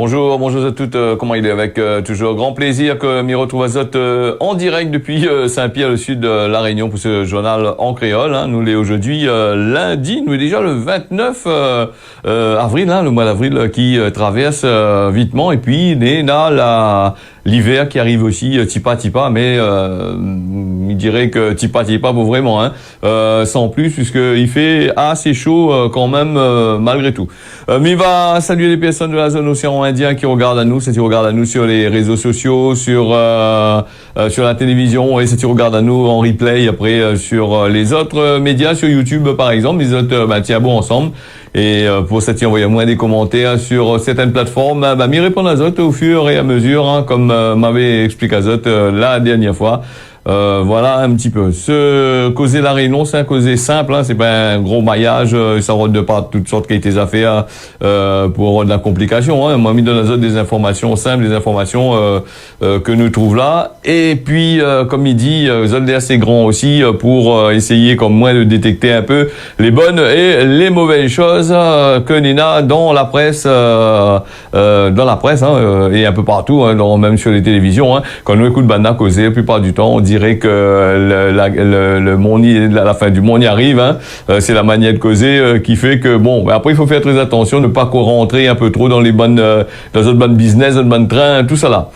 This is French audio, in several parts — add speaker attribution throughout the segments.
Speaker 1: Bonjour, bonjour à toutes, comment il est avec toujours grand plaisir que m'y retrouve à Zot en direct depuis Saint-Pierre, le sud de La Réunion pour ce journal en créole. Hein. Nous l'est aujourd'hui lundi, nous est déjà le 29 avril, hein, le mois d'avril qui traverse vitement et puis il y a l'hiver qui arrive aussi tipa, mais il dirait que tipa pas vraiment, hein, sans plus, puisqu'il fait assez chaud quand même malgré tout. Mais il va saluer les personnes de la zone océan Indien qui regardent à nous, c'est qui regardent à nous sur les réseaux sociaux, sur la télévision, et c'est qui regardent à nous en replay après sur les autres médias, sur YouTube par exemple, les autres tiens bon ensemble. Et pour ça, envoyez moins des commentaires sur certaines plateformes. M'y répondre à Zot au fur et à mesure, hein, comme m'avait expliqué à Zot la dernière fois. Voilà un petit peu. Ce causer la Réunion, c'est un causer simple, hein, c'est pas un gros maillage, ça rôde de par toutes sortes qui étaient affaires pour de la complication. Hein. Moi, mis dans la zone des informations simples, des informations que nous trouvons là. Et puis, comme il dit, zone est assez grand aussi pour essayer comme moi de détecter un peu les bonnes et les mauvaises choses que Nina dans la presse, hein, et un peu partout, hein, même sur les télévisions. Hein. Quand nous écoutons Bana causer, la plupart du temps, on dirait que la fin du monde y arrive, hein. C'est la manière de causer qui fait que bon, après il faut faire très attention, ne pas rentrer un peu trop dans les bonnes, dans une bonne business, un bon train, tout ça là.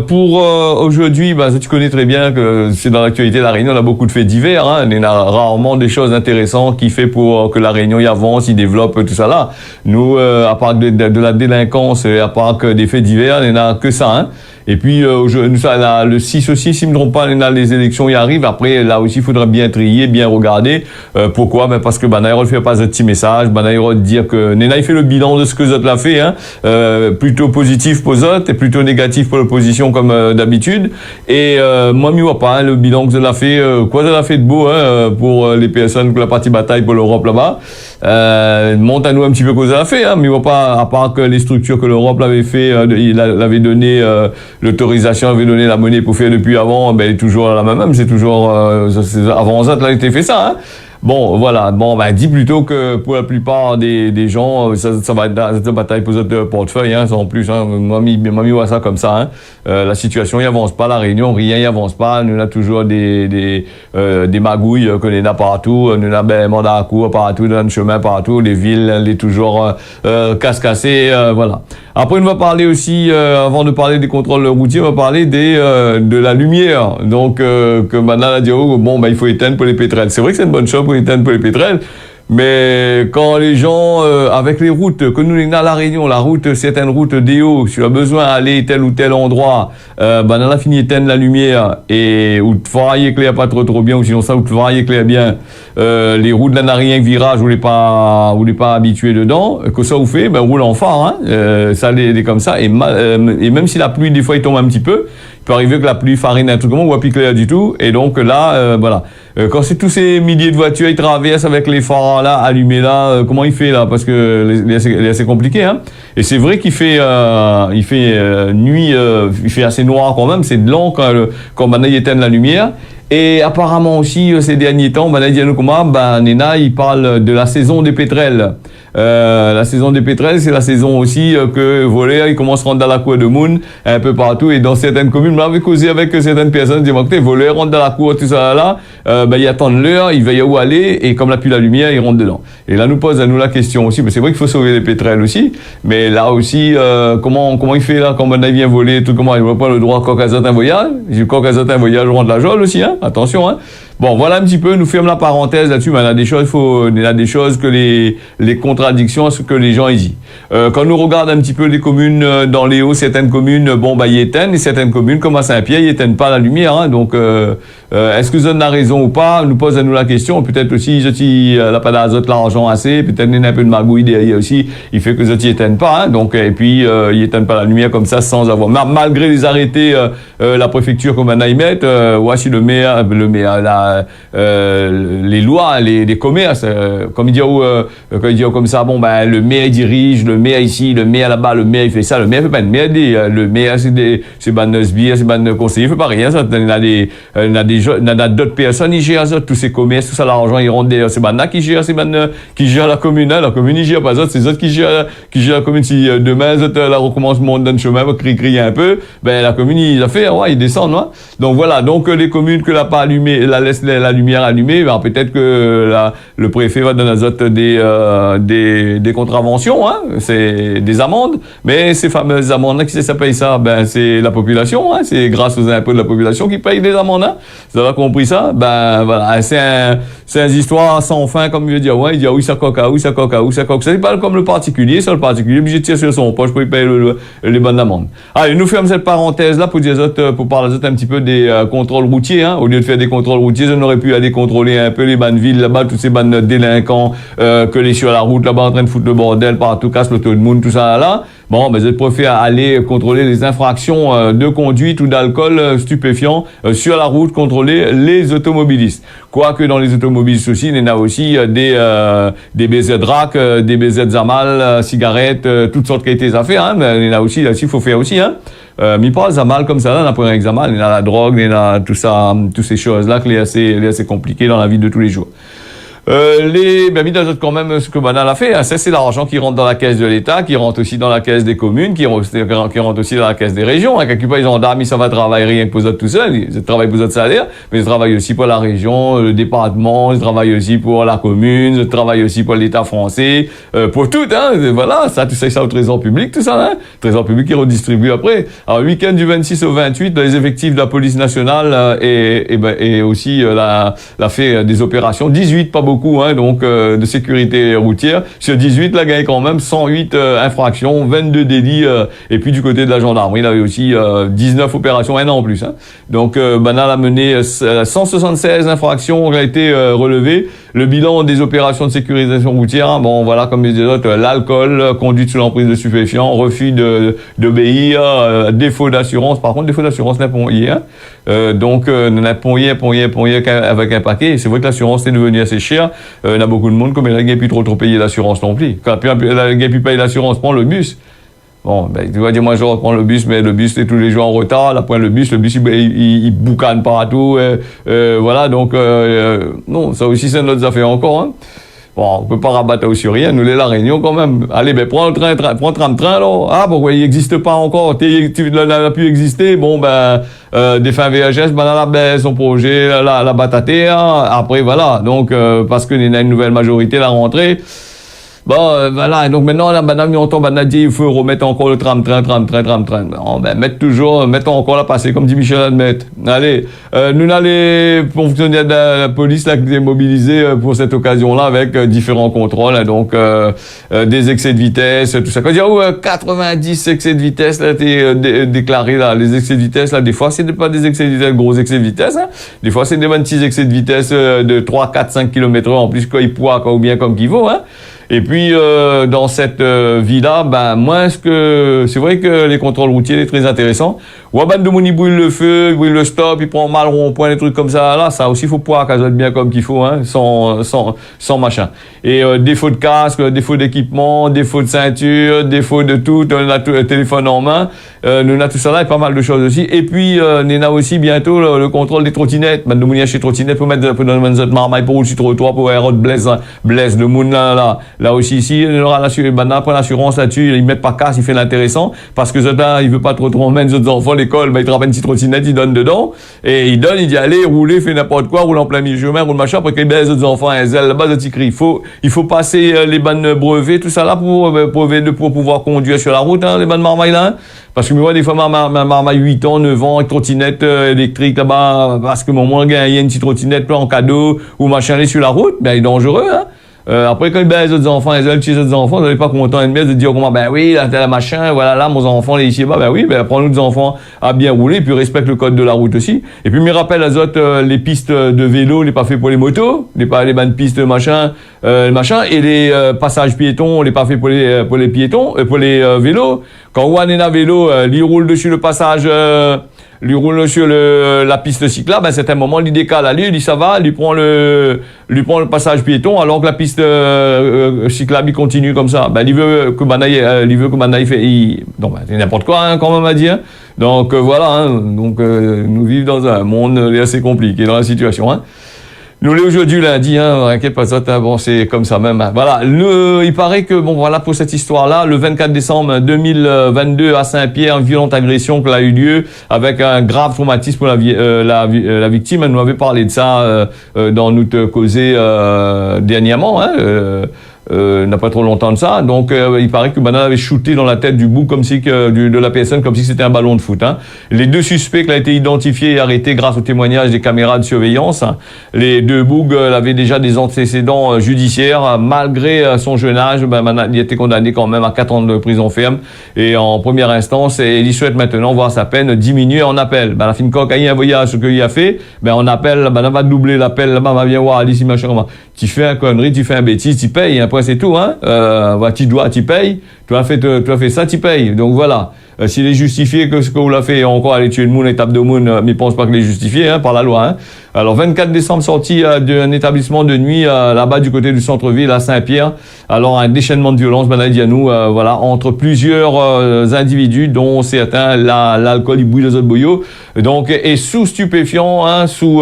Speaker 1: Pour aujourd'hui, tu connais très bien que c'est dans l'actualité de la Réunion, on a beaucoup de faits divers, hein. Il y a rarement des choses intéressantes qui fait pour que la Réunion y avance, y développe, tout ça là. Nous, à part de la délinquance, et à part que des faits divers, il n'y en a que ça, hein. Et puis, le 6 aussi, si je me trompe pas, les élections y arrivent. Après, là aussi, il faudra bien trier, bien regarder. Pourquoi? Parce que Banaïro ne fait pas ce petit message. Banaïro dire que Nena, il fait le bilan de ce que Zot l'a fait, hein. Plutôt positif pour Zot et plutôt négatif pour l'opposition comme d'habitude. Et moi, je vois pas, hein, le bilan que Zot l'a fait, quoi Zot l'a fait de beau, hein, pour les personnes que la partie bataille pour l'Europe là-bas. Monte à nous un petit peu quoi Zot l'a fait, hein, mais je vois pas, à part que les structures que l'Europe l'avait fait, il avait donné l'autorisation, avait donné la monnaie pour faire depuis avant, elle est toujours la même, c'est toujours avant ça, là, il était fait ça, hein. Bon, voilà. Bon, dis plutôt que pour la plupart des gens, ça va être cette bataille pour votre portefeuille, hein, sans plus, hein. Moi, voit ça comme ça, hein. La situation, y avance pas, la Réunion, rien y avance pas. Nous, on a toujours des magouilles, que nous a partout. Nous, on a mandat à court partout, dans le chemin partout. Les villes, les toujours, cassées, voilà. Après, on va parler aussi, avant de parler des contrôles routiers, on va parler de la lumière. Donc, que maintenant, a dit, il faut éteindre pour les pétrels. C'est vrai que c'est une bonne chose pour éteindre pour les pétrels. Mais quand les gens, avec les routes, que nous, on a la Réunion, la route, certaines routes DO, si tu as besoin d'aller tel ou tel endroit, on a fini d'éteindre la lumière, et, ou de faire éclair pas trop bien, ou sinon ça, ou de faire éclair bien, les routes là n'a rien que virage, vous n'êtes pas habitué dedans, que ça vous fait, roule en phare, hein, ça est comme ça, et même si la pluie, des fois, il tombe un petit peu, il peut arriver que la pluie farine un truc comme on voit plus clair du tout, et donc là, voilà. Quand c'est tous ces milliers de voitures, ils traversent avec les phares là, allumés là, comment il fait là? Parce que il est assez compliqué, hein. Et c'est vrai qu'il fait, nuit, il fait assez noir quand même, c'est blanc quand maintenant il éteint la lumière. Et apparemment aussi, ces derniers temps, Nena, il parle de la saison des pétrels. La saison des pétrels, c'est la saison aussi que voleurs, ils commencent à rentrer dans la cour de Moon, un peu partout, et dans certaines communes, on avait causé avec certaines personnes, disant, écoutez, voleurs rentrent dans la cour, tout ça là, ils attendent l'heure, ils veillent où aller, et comme la pluie la lumière, ils rentrent dedans. Et là, nous pose à nous la question aussi, mais c'est vrai qu'il faut sauver les pétrels aussi, mais là aussi, comment il fait là, quand il vient voler, tout comment, il voit pas le droit quand il un voyage, quand il un voyage, on rentre la jolle aussi, hein, attention, hein. Bon, voilà un petit peu, nous fermons la parenthèse là-dessus, mais il y a des choses que les contradictions, ce que les gens y disent. Quand nous regardons un petit peu les communes dans les hauts, certaines communes, ils éteignent, et certaines communes, comme à Saint-Pierre, ils éteignent pas la lumière, hein. Donc, est-ce que Zone a raison ou pas? Nous pose à nous la question. Peut-être aussi, la pas d'azote l'argent assez, peut-être il y a un peu de magouille derrière aussi, il fait que Zone éteignent pas, hein. Donc, et puis, ils éteignent pas la lumière comme ça sans avoir, malgré les arrêtés, la préfecture comme on a y mettre, voici le maire, les lois, les commerces, comme il dit quand il dit comme ça, bon ben le maire dirige, le maire ici, le maire là-bas, le maire il fait ça, le maire fait pas une merde, le maire c'est ban sbires, c'est ban conseiller, il fait pas rien, ça, il y a d'autres personnes qui gèrent ça, tous ces commerces, tout ça, l'argent ils rentrent derrière, c'est ban qui gère, qui gère la commune, hein, la commune ils gèrent pas ça, c'est eux qui gèrent la commune. Si demain la recommencement d'un chemin va crier un peu, ben la commune il a fait, ouais, ils descendent, hein. Donc voilà, donc les communes que l'a pas allumé, la laisse la lumière allumée, ben peut-être que le préfet va donner des contraventions, hein, c'est des amendes, mais ces fameuses amendes, qui ça paye ça? Ben c'est la population, hein, c'est grâce aux impôts de la population qui paye des amendes, hein. Vous avez compris ça? Ben voilà, c'est une histoire sans fin, comme il veut dire, ouais, il dit oui ça coca, oui ça coca, oui ça coca, c'est pas comme le particulier, ça le particulier obligé de tirer sur son poche pour y payer les bonnes amendes. Allez, nous fermons cette parenthèse là pour dire pour parler un petit peu des contrôles routiers, hein. Au lieu de faire des contrôles routiers, on aurait pu aller contrôler un peu les bonnes villes là-bas, tous ces bonnes délinquants que les sur la route là-bas en train de foutre le bordel partout, casse l'auto de monde, tout ça là. Bon, ben, je préfère aller contrôler les infractions de conduite ou d'alcool stupéfiant sur la route, contrôler les automobilistes. Quoique dans les automobilistes aussi, il y en a aussi des baisers de rack, des baisers de zamal, cigarettes, toutes sortes qui ont été affaires, hein, mais il y en a aussi, là, il faut faire aussi, hein. Mais pas zamal comme ça, là, on a pas un examen, il y a la drogue, il y a tout ça, toutes ces choses-là, qui est assez compliqué dans la vie de tous les jours. Quand même, ce que Banal a fait, hein, c'est l'argent qui rentre dans la caisse de l'État, qui rentre aussi dans la caisse des communes, qui rentre aussi dans la caisse des régions. Hein. Quelque part, ils ont mis ça va travailler rien que pour eux tout seuls. Ils travaillent pour eux salaire, mais ils travaillent aussi pour la région, le département, ils travaillent aussi pour la commune, ils travaillent aussi pour l'État français, pour tout, hein. Voilà, ça, tout ça au trésor public, tout ça, hein. Trésor public qui redistribue après. Alors, le week-end du 26 au 28, les effectifs de la police nationale, et aussi, la fait des opérations. 18, pas beaucoup. Hein, donc de sécurité routière. Sur 18, la gagne quand même 108 infractions, 22 délits, et puis du côté de la gendarmerie, il avait aussi 19 opérations, un an en plus. Hein. Donc Banal a mené 176 infractions qui ont été relevées. Le bilan des opérations de sécurisation routière, hein, bon voilà, comme je disais, l'alcool, conduite sous l'emprise de stupéfiants, refus d'obéir, défaut d'assurance. Par contre, défaut d'assurance n'a pas hier. Donc on a payé avec un paquet. C'est vrai que l'assurance est devenue assez chère. Il y a beaucoup de monde comme il n'a plus trop payer l'assurance non plus. Quand il n'a plus payé l'assurance, prend le bus. Bon, ben, tu vas dire, moi, je reprends le bus, mais le bus est tous les jours en retard. Là, le bus, il boucane partout. Voilà, donc, non, ça aussi, c'est notre affaire encore, hein. Bon, on peut pas rabattre aussi rien. Nous, la Réunion, quand même. Allez, ben, prends le tram-train, alors. Ah, pourquoi il n'existe pas encore? Tu n'as pu exister. Bon, ben, des fins VHS, ben, là, ben, son projet, la bataté, hein. Après, voilà. Donc, parce qu'il y a une nouvelle majorité, la rentrée. Bon, voilà. Et donc, maintenant, là, madame, on tombe, dit, il faut remettre encore le tram-train. Bon, ben, mettons encore la passée, comme dit Michel Admet. Allez, nous, on les fonctionnaires de la police, là, qui étaient mobilisés pour cette occasion-là, avec différents contrôles, hein, donc, des excès de vitesse, tout ça. Quand il y a 90 excès de vitesse, là, été déclarés, là, les excès de vitesse, là, des fois, c'est pas des excès de vitesse, gros excès de vitesse, hein. Des fois, c'est des 26 excès de vitesse de 3, 4, 5 km/h, en plus, quand il poids, ou bien comme qu'il vaut, hein. Et puis dans cette vie-là, ben moi c'est vrai que les contrôles routiers sont très intéressants. Waban de Mouni brûle le feu, brûle le stop, il prend mal rond-point, des trucs comme ça. Là, ça aussi faut pouvoir caser bien comme qu'il faut, hein, sans machin. Et défaut de casque, défaut d'équipement, défaut de ceinture, défaut de tout, on a tout le téléphone en main, nous a tout ça là et pas mal de choses aussi. Et puis on a aussi bientôt le contrôle des trottinettes. Ben de Mouni chez trottinette pour mettre dans une marmaille pour rouler sur le trottoir pour avoir blesse de moun là aussi ici, il aura l'assurance là-dessus, il met pas casse, il fait l'intéressant, parce que là, il veut pas trop emmener les autres enfants à l'école, ben, il te rappelle une petite trottinette, il donne dedans, et il dit, allez, roulez, fais n'importe quoi, roule en plein milieu chemin, roule machin, après qu'il baisse les autres enfants, là-bas, il crie. Il faut passer les bannes brevets, tout ça là, pour pouvoir conduire sur la route, hein, les bannes marmailles là, hein. Parce que moi, des fois, ma marmaille 8 ans, 9 ans, avec trottinette électrique là-bas, parce que mon moins, il y a une petite trottinette en cadeau, ou machin, sur la route, ben, il est dangereux, hein. Après, quand il baise les autres enfants, les autres enfants, vous n'avez pas content de dire comment, ben oui, là, t'as la machin, voilà, là, mon enfant, les ici, ben oui, ben, prends-nous des enfants à bien rouler, puis respecte le code de la route aussi. Et puis, me rappelle les autres, les pistes de vélo, les pas fait pour les motos, les bonnes pistes, machin, et les passages piétons, les pas fait pour les piétons, pour les vélos. Quand on est à vélo, il roule dessus le passage, lui roule sur la piste cyclable, à un certain moment, il décale à lui, il dit ça va, lui prend le passage piéton, alors que la piste cyclable, il continue comme ça. Ben, il veut que Banaï fait, donc, ben, c'est n'importe quoi, hein, quand même à dire. Donc, voilà, hein, donc, nous vivons dans un monde assez compliqué dans la situation, hein. Nous, aujourd'hui, lundi, hein, inquiète pas ça, bon, c'est comme ça même, hein. Voilà. Il paraît que, bon, voilà, pour cette histoire-là, le 24 décembre 2022 à Saint-Pierre, une violente agression qui a eu lieu avec un grave traumatisme pour la victime. Elle nous avait parlé de ça, dans notre causée, dernièrement, hein, n'a pas trop longtemps de ça. Donc, il paraît que Banane avait shooté dans la tête du bouc comme si de la personne, comme si c'était un ballon de foot, hein. Les deux suspects qui ont été identifiés et arrêtés grâce au témoignage des caméras de surveillance, hein. Les deux boucs avaient déjà des antécédents judiciaires. Malgré son jeune âge, Banane, il était condamné quand même à 4 ans de prison ferme et en première instance, et il souhaite maintenant voir sa peine diminuer en appel. La fin de cocaïne, un voyage, ce qu'il a fait, en appel, Banane va doubler l'appel, là-bas, va bien voir, ici, machin, tu fais un connerie, tu fais un bêtise, tu payes, après c'est tout, hein. Tu dois, tu payes, tu as fait ça, tu payes. Donc voilà. S'il est justifié que ce qu'on l'a fait, encore aller tuer le monde, étape de monde, mais je pense pas qu'il est justifié, hein, par la loi, hein. Alors, 24 décembre, sorti d'un établissement de nuit, là-bas, du côté du centre-ville, à Saint-Pierre. Alors, un déchaînement de violence, dit à nous, voilà, entre plusieurs individus, dont certains, l'alcool, il bouille les autres bouillots. Donc, et sous stupéfiants, hein, sous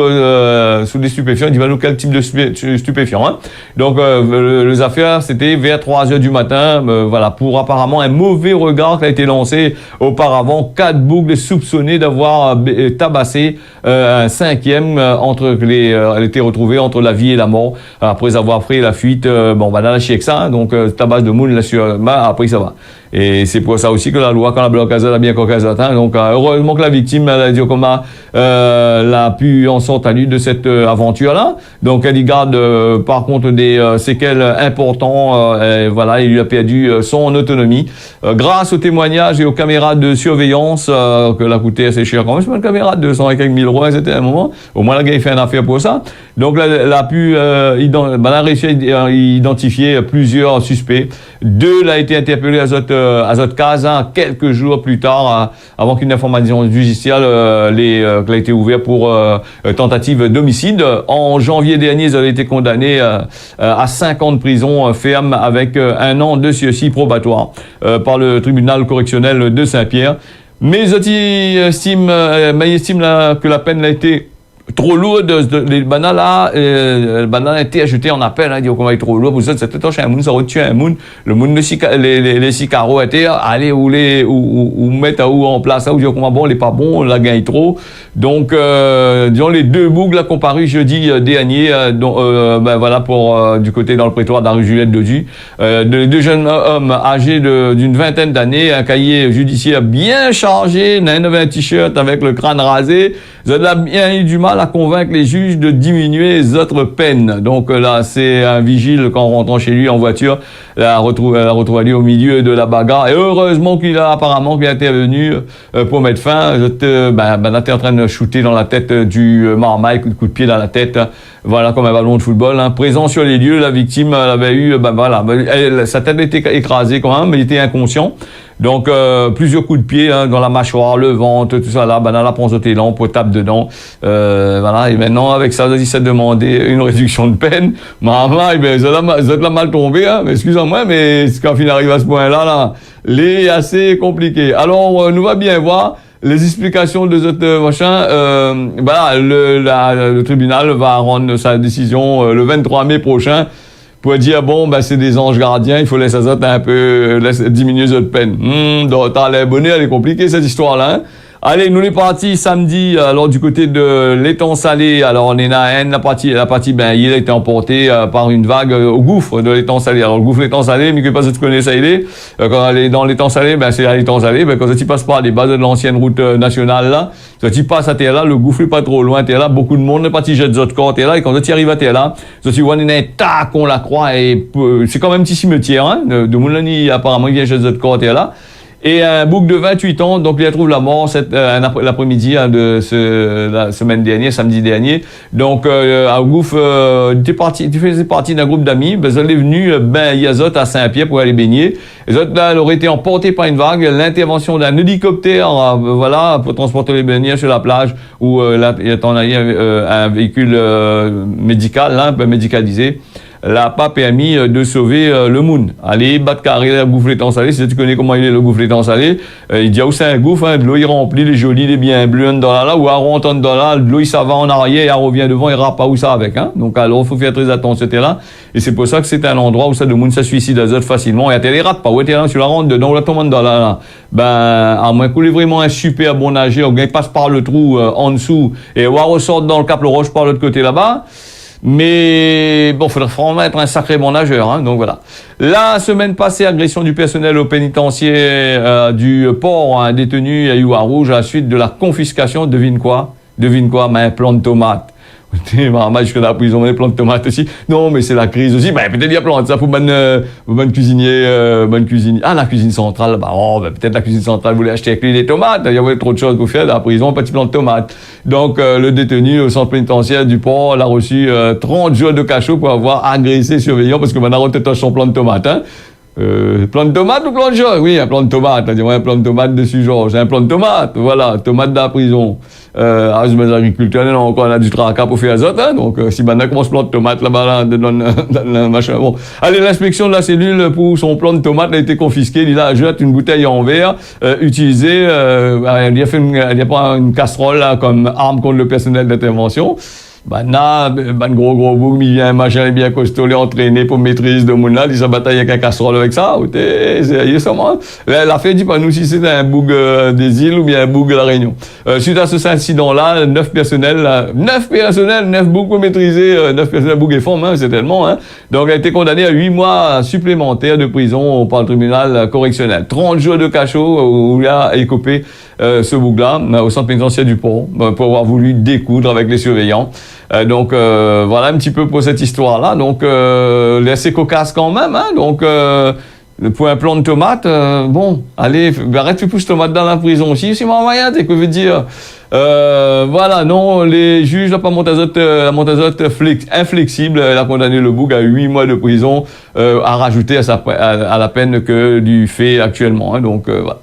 Speaker 1: des stupéfiants, il dit, nous, quel type de stupéfiants, hein. Donc, les affaires, c'était vers 3 heures du matin, voilà, pour apparemment un mauvais regard qui a été lancé auparavant. 4 boucles soupçonnés d'avoir tabassé un 5e, elle était retrouvée entre la vie et la mort après avoir pris la fuite. Dans la chier que ça, hein, donc tabac de moule là sur, après ça va. Et c'est pour ça aussi que la loi, quand la bloc a bien coqué atteint. Donc heureusement que la victime, elle a dit comment l'a pu en sortir de cette aventure-là. Donc elle y garde par contre des séquelles importantes. Voilà, il lui a perdu son autonomie. Grâce aux témoignages et aux caméras de surveillance que l'a coûté assez cher quand même. C'est pas une caméra de 200 et quelques mille euros, c'était un moment. Au moins la gars il fait une affaire pour ça. Donc elle a pu réussi à identifier plusieurs suspects. 2 a été interpellé à cette case, hein, quelques jours plus tard, avant qu'une information judiciaire a été ouverte pour tentative d'homicide. En janvier dernier, ils avaient été condamnés à 5 ans de prison ferme avec 1 an de sursis probatoire par le tribunal correctionnel de Saint-Pierre. Mais ils estiment que la peine a été trop lourde. Les bananes là, a été ajoutées en appel, hein, dit qu'on va être trop lourd, pour ça, c'était touché un monde, ça aurait tué un monde, le monde les sicaros étaient, allez, ou mettre en place, ou dire comment bon, il est pas bon, on la gagne trop. Donc, disons, les 2 boucs, là, comparus jeudi dernier, voilà, pour, du côté dans le prétoire de la rue Juliette Dodu, 2 jeunes hommes âgés d'une vingtaine d'années, un cahier judiciaire bien chargé, un t-shirt avec le crâne rasé, ils ont bien eu du mal à convaincre les juges de diminuer les autres peines. Donc là, c'est un vigile, quand rentrant chez lui en voiture, elle a retrouvé au milieu de la bagarre. Et heureusement qu'il a intervenu pour mettre fin. Était en train de shooter dans la tête du marmaille, coup de pied dans la tête, voilà, comme un ballon de football, hein. Présent sur les lieux, la victime, elle avait eu, sa tête était écrasée quand même, mais il était inconscient. Donc, plusieurs coups de pied, hein, dans la mâchoire, le ventre, tout ça là, dans la ponce de télan, pour tape dedans. Voilà, et maintenant, avec ça, il s'est demandé une réduction de peine. Maman, vous êtes là mal tombé, hein, mais excusez-moi, mais quand il arrive à ce point-là, là, c'est assez compliqué. Alors, nous va bien voir les explications de ce machin. Le tribunal va rendre sa décision le 23 mai prochain. Pour dire, c'est des anges gardiens, il faut laisser ça un peu, diminuer cette peine. Dans les bonnets, elle est compliquée, cette histoire-là, hein. Allez, nous les partis samedi, alors du côté de l'étang salé, alors on est à la partie, il a été emporté par une vague au gouffre de l'étang salé. Alors le gouffre de l'étang salé, mais que pas si tu connais ça, quand elle est dans l'étang salé, c'est à l'étang salé, quand tu passes par les bases de l'ancienne route nationale là, quand tu passes à terre là, le gouffre est pas trop loin, terre là, beaucoup de monde n'est pas jette d'autres corps, terre là, et quand tu arrives à terre là, tu vois un tac, on la croit, et c'est quand même un petit cimetière, hein, de Moulani, apparemment, il vient jeter d'autres corps, terre là. Et un bouc de 28 ans, donc il a trouvé la mort l'après-midi de la semaine dernière, samedi dernier. Donc, un gouffre, tu faisais partie d'un groupe d'amis, ben, ils est venu, Yazot à Saint-Pierre pour aller baigner. Les autres, là, auraient été emportés par une vague, l'intervention d'un hélicoptère, voilà, pour transporter les baigneurs sur la plage, où, là, il y a un véhicule, médical, là, médicalisé. L'a pas permis de sauver le monde. Allez, battre carré, le gouffre étant salé, si tu connais comment il est le gouffre étant salé, il dit, c'est un gouffre, hein, de l'eau il remplit, les jolis, les biens bleus dans là, ou à ronton dans là, de l'eau il s'en va en arrière, il revient devant, il rate pas où ça avec, hein. Donc alors, il faut faire très attention, c'était là. Et c'est pour ça que c'est un endroit où ça, le monde, ça suicide azote facilement, et il rate pas, où là, tu la rentres dedans, ou la tombe dans là. Ben, à moins qu'il ait vraiment un super bon nageur, il passe par le trou, en dessous, et on ressort dans le Cap le Roche par l'autre côté là-bas. Mais bon, il faudrait vraiment être un sacré bon nageur, hein, donc voilà. La semaine passée, agression du personnel au pénitentiaire du port, un détenu à Rouge à la suite de la confiscation, devine quoi, mais un plant de tomate. Jusqu'à la prison, des plants de tomates aussi. Non, mais c'est la crise aussi. Ben, peut-être il y a plein de ça pour bonne cuisinier. Ah, la cuisine centrale. Peut-être la cuisine centrale voulait acheter avec lui des tomates. Il y avait trop de choses pour faire dans la prison, petit plant de tomates. Donc, le détenu au centre pénitentiaire du port, il a reçu 30 jours de cachot pour avoir agressé surveillant parce que maintenant, on te son plan de tomates, hein. Plan de tomate ou plan de genre? Oui, un plan de tomate. Un plan de tomate dessus, genre. C'est un plan de tomate. Voilà, tomate dans la prison. Les agriculteurs, on a du tracas pour faire azote, hein. Donc, si maintenant commence plan de tomate là-bas, dans le machin. Bon. Allez, l'inspection de la cellule pour son plan de tomate a été confisqué. Il a jeté une bouteille en verre, utilisée, il a pas une casserole, là, comme arme contre le personnel d'intervention. Gros boum, il vient un machin bien costaud, entraîné pour maîtrise de monde là, il s'est bataillé avec un casserole avec ça, la fait dit pas nous si c'est un boug des îles ou bien un boug de la Réunion. Suite à cet incident-là, 9 bougs pour maîtriser, 9 personnels boug et formes, hein, c'est tellement, hein. Donc, a été condamné à 8 mois supplémentaires de prison par le tribunal correctionnel. 30 jours de cachot où il a écopé, ce boug-là, au centre pénitentiaire du Pont, pour avoir voulu découdre avec les surveillants. Donc voilà un petit peu pour cette histoire-là. Donc assez cocasse quand même, hein. Donc pour un plan de tomate, bon, allez, arrête tu pousses tomate dans la prison aussi, c'est moyen, t'es que veut dire. Voilà, non, les juges, la montazote inflexible, elle a condamné le boug à 8 mois de prison, à rajouter à la peine que du fait actuellement, hein. Donc voilà.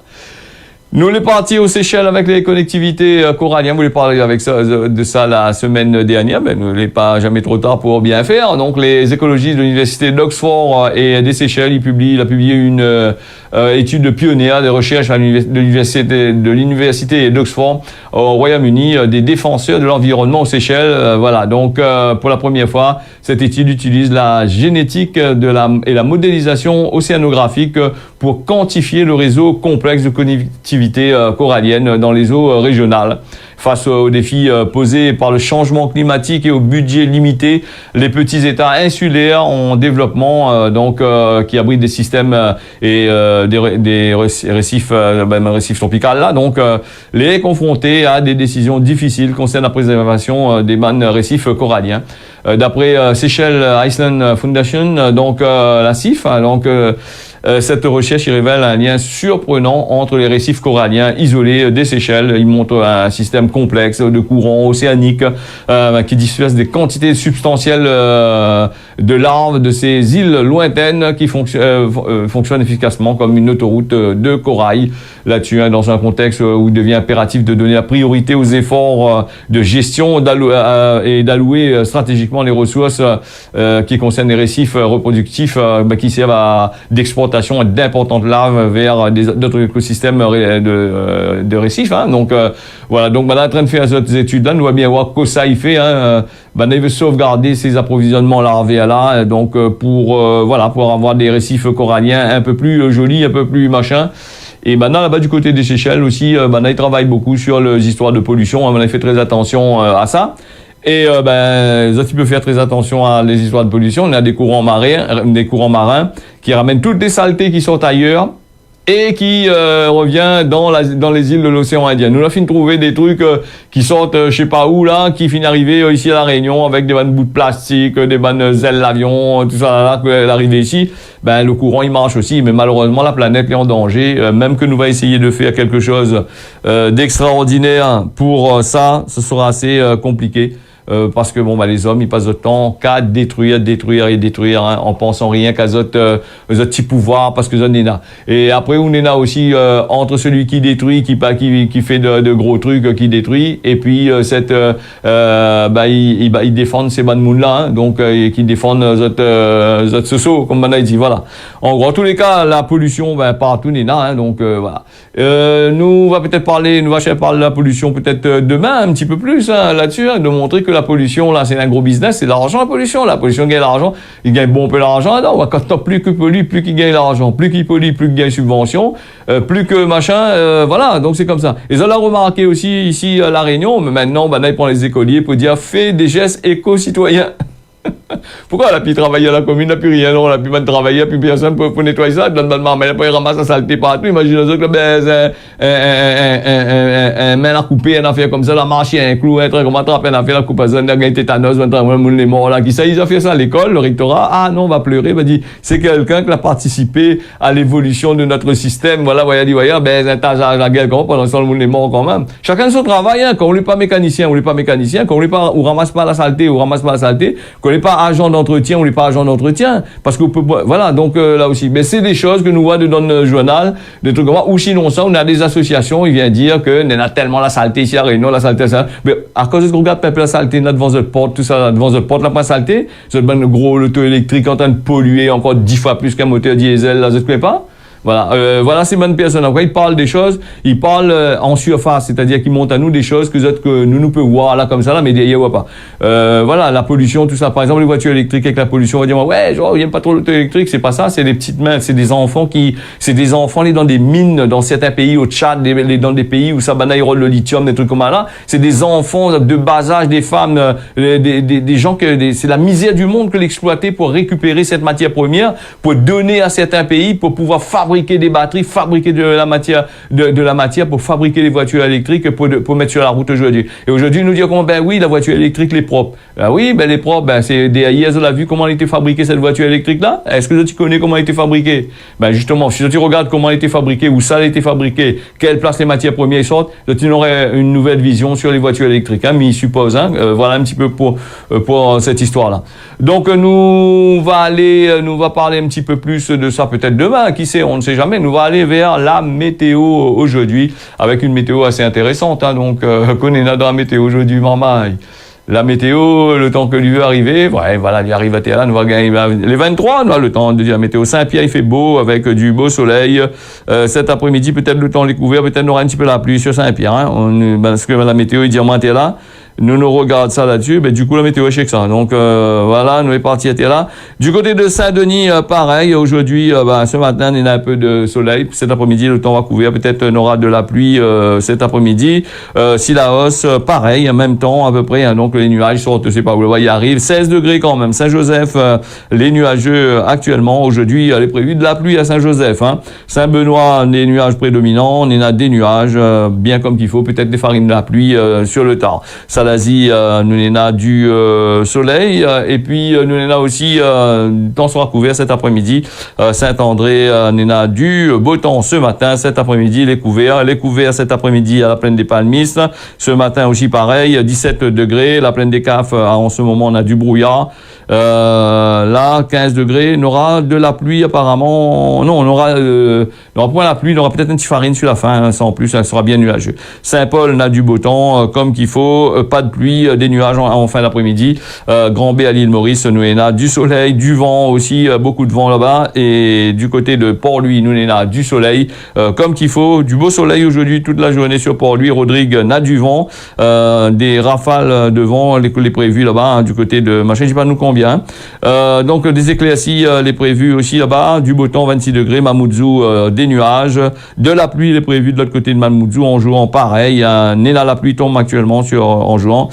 Speaker 1: Nous, les partis aux Seychelles avec les collectivités coralliennes, vous voulez parler de ça la semaine dernière, ben, nous n'est pas jamais trop tard pour bien faire. Donc, les écologistes de l'université d'Oxford et des Seychelles, il a publié une étude pionnière de recherche à de l'université d'Oxford au Royaume-Uni, des défenseurs de l'environnement aux Seychelles. Voilà. Donc, pour la première fois, cette étude utilise la génétique et la modélisation océanographique pour quantifier le réseau complexe de connectivité corallienne dans les eaux régionales. Face aux défis posés par le changement climatique et au budget limité, les petits États insulaires en développement, qui abritent des systèmes et des récifs tropicaux là, donc les confrontés à des décisions difficiles concernant la préservation des récifs coralliens. D'après Seychelles Iceland Foundation, la CIF, cette recherche révèle un lien surprenant entre les récifs coralliens isolés des Seychelles. Il montre un système complexe de courants océaniques qui dispersent des quantités substantielles de larves de ces îles lointaines qui fonctionnent efficacement comme une autoroute de corail. Là-dessus, hein, dans un contexte où il devient impératif de donner la priorité aux efforts de gestion et d'allouer stratégiquement les ressources qui concernent les récifs reproductifs qui servent d'exportation d'importantes larves vers d'autres écosystèmes de récifs, hein. Donc voilà, donc on est en train de faire ces études-là, nous va bien voir que ça il fait, hein. Il veut sauvegarder ces approvisionnements larvaires là, donc pour avoir des récifs coralliens un peu plus jolis, un peu plus machin. Et maintenant, là-bas, du côté des Seychelles aussi, ils travaillent beaucoup sur les histoires de pollution. On a fait très attention à ça. Et ils peuvent faire très attention à les histoires de pollution. On a des courants marins qui ramènent toutes les saletés qui sont ailleurs et qui revient dans les îles de l'océan Indien. Nous avons fini de trouver des trucs qui sortent je sais pas où là, qui finissent d'arriver ici à la Réunion avec des vannes bouts de plastique, des vannes ailes d'avion, tout ça là, l'arrivée ici. Ben le courant il marche aussi, mais malheureusement la planète est en danger. Même que nous va essayer de faire quelque chose d'extraordinaire pour ça, ce sera assez compliqué. Parce que bon les hommes ils passent le temps qu'à détruire hein, en pensant rien qu'à autres petits pouvoirs parce que ça n'est là. Et après on est là aussi entre celui qui détruit qui fait de gros trucs qui détruit et puis ils défendent ces bad moun là hein, donc qui défendent autres soso comme on a dit voilà. En gros en tous les cas la pollution partout n'est là hein, donc voilà. Nous va peut-être parler de la pollution peut-être demain un petit peu plus hein, là-dessus hein, de montrer que la pollution, là, c'est un gros business, c'est de l'argent, la pollution. La pollution gagne l'argent, il gagne bon peu d'argent. Non, quand plus que pollue, plus qu'il gagne l'argent. Plus qu'il pollue, plus qu'il gagne subvention. Plus que machin, voilà. Donc, c'est comme ça. Et ça l'a remarqué aussi ici à La Réunion. Mais maintenant, là, il prend les écoliers pour dire, fais des gestes éco-citoyens. Pourquoi elle a pu travailler à la commune, elle n'a plus rien, non, elle n'a plus mal travailler, elle n'a plus personne pour nettoyer ça, elle donne mal, mais elle ramasse la saleté partout, imagine les autres, un main à couper, un affaire comme ça, la marche, un clou, un truc, comme attraper, un affaire, la coupe à zone, un tétanos, un truc, les morts là, qui ça, ils ont fait ça à l'école, le rectorat, ah non, on va pleurer, va dire, c'est quelqu'un qui a participé à l'évolution de notre système, voilà, voyez, un tas à la gueule, pendant ce temps, le monde est mort quand même. Chacun son travail, hein, quand on n'est pas mécanicien, quand on n'est pas, on ramasse pas la saleté, qu'on n'est pas agent d'entretien, on n'est pas agent d'entretien, parce que voilà, donc là aussi, mais c'est des choses que nous voyons dans le journal, des trucs comme ça, ou sinon ça, on a des associations, ils viennent dire que on a tellement la saleté ici à Réunion, la saleté ça, mais à cause de ce qu'on regarde la saleté là devant votre porte, tout ça là, devant votre porte, là pas saleté, c'est le gros l'auto électrique en train de polluer encore 10 fois plus qu'un moteur diesel, là, vous ne savez pas? Voilà, voilà ces bonnes personnes. Après, ils parlent des choses, ils parlent en surface, c'est-à-dire qu'ils montrent à nous des choses que nous pouvons voir là comme ça là, mais derrière voit pas. Voilà, la pollution, tout ça. Par exemple, les voitures électriques avec la pollution, on va dire ouais, genre, il n'aime pas trop l'auto électrique, c'est pas ça, c'est des petites mains, c'est des enfants les dans des mines dans certains pays au Tchad, dans des pays où ça banaille le lithium, des trucs comme ça là. C'est des enfants de bas âge, des femmes, des gens c'est la misère du monde que l'exploiter pour récupérer cette matière première, pour donner à certains pays, pour pouvoir fabriquer des batteries, fabriquer de la matière pour fabriquer les voitures électriques pour mettre sur la route aujourd'hui. Et aujourd'hui, nous dire comment, oui, la voiture électrique, elle est propre. Oui, elle est propre, c'est hier, on a vu comment elle a été fabriquée, cette voiture électrique-là. Est-ce que tu connais comment elle a été fabriquée? Justement, si tu regardes comment elle a été fabriquée, où ça a été fabriqué, quelle place les matières premières sortent, tu aurais une nouvelle vision sur les voitures électriques, hein, mais il suppose, hein, voilà un petit peu pour cette histoire-là. Donc, nous va parler un petit peu plus de ça peut-être demain, qui sait, on ne sait jamais. Nous va aller vers la météo aujourd'hui, avec une météo assez intéressante, hein, donc, qu'on est là dans la météo aujourd'hui, maman. La météo, le temps que lui veut arriver, ouais, voilà, il arrive à terre, nous va gagner les 23, nous le temps de dire météo Saint-Pierre, il fait beau, avec du beau soleil, cet après-midi, peut-être le temps découvert, peut-être on aura un petit peu la pluie sur Saint-Pierre, hein, parce que la météo, il dit, on est là. Nous regarde ça là-dessus, du coup la météo est chez ça. Donc voilà, nous est parti était là. Du côté de Saint-Denis, pareil. Aujourd'hui, ce matin, il y a un peu de soleil. Cet après-midi, le temps va couvrir. Peut-être on aura de la pluie cet après-midi. Sillaos, pareil, en même temps à peu près. Hein, donc les nuages sortent, je sais pas où le voyez arrive. 16 degrés quand même. Saint-Joseph, les nuageux actuellement. Aujourd'hui, il est prévu de la pluie à Saint-Joseph. Hein. Saint-Benoît, les nuages prédominants. On a des nuages bien comme qu'il faut. Peut-être des farines de la pluie sur le tard. L'Asie, nous avons du soleil et puis nous avons aussi le temps sera couvert cet après-midi. Saint-André, nous avons du beau temps ce matin, cet après-midi les couverts cet après-midi à la plaine des Palmistes. Ce matin aussi pareil, 17 degrés, la plaine des Cafes en ce moment on a du brouillard. Là 15 degrés, on aura de la pluie apparemment. Non, on aura point la pluie, on aura peut-être un petit farine sur la fin, hein, ça en plus, ça sera bien nuageux. Saint-Paul, on a du beau temps comme qu'il faut. Pas de pluie, des nuages en fin d'après-midi. Grand B à l'île Maurice, nous avons du soleil, du vent aussi, beaucoup de vent là-bas. Et du côté de Port-Louis, nous avons du soleil comme qu'il faut. Du beau soleil aujourd'hui toute la journée sur Port-Louis. Rodrigue n'a du vent, des rafales de vent, les prévus là-bas, hein, du côté de machin, je sais pas nous combien. bien. Donc des éclaircies les prévues aussi là-bas, du beau temps 26 degrés, Mamoudzou des nuages, de la pluie les prévues de l'autre côté de Mamoudzou en jouant pareil. La pluie tombe actuellement en jouant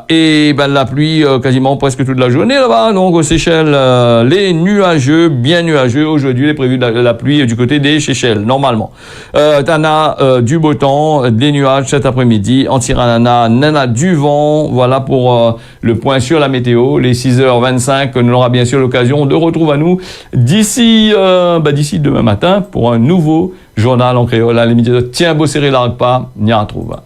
Speaker 1: et ben la pluie quasiment presque toute la journée là-bas. Donc aux Seychelles les nuageux, bien nuageux aujourd'hui les prévues de la pluie du côté des Seychelles normalement. T'en as du beau temps, des nuages cet après-midi. En Tirana, nana du vent. Voilà pour le point sur la météo. Les 6h25, nous aura bien sûr l'occasion de retrouver à nous d'ici demain matin pour un nouveau journal en créole. À l'émission, tiens, beau serré l'arc pas, n'y en trouve.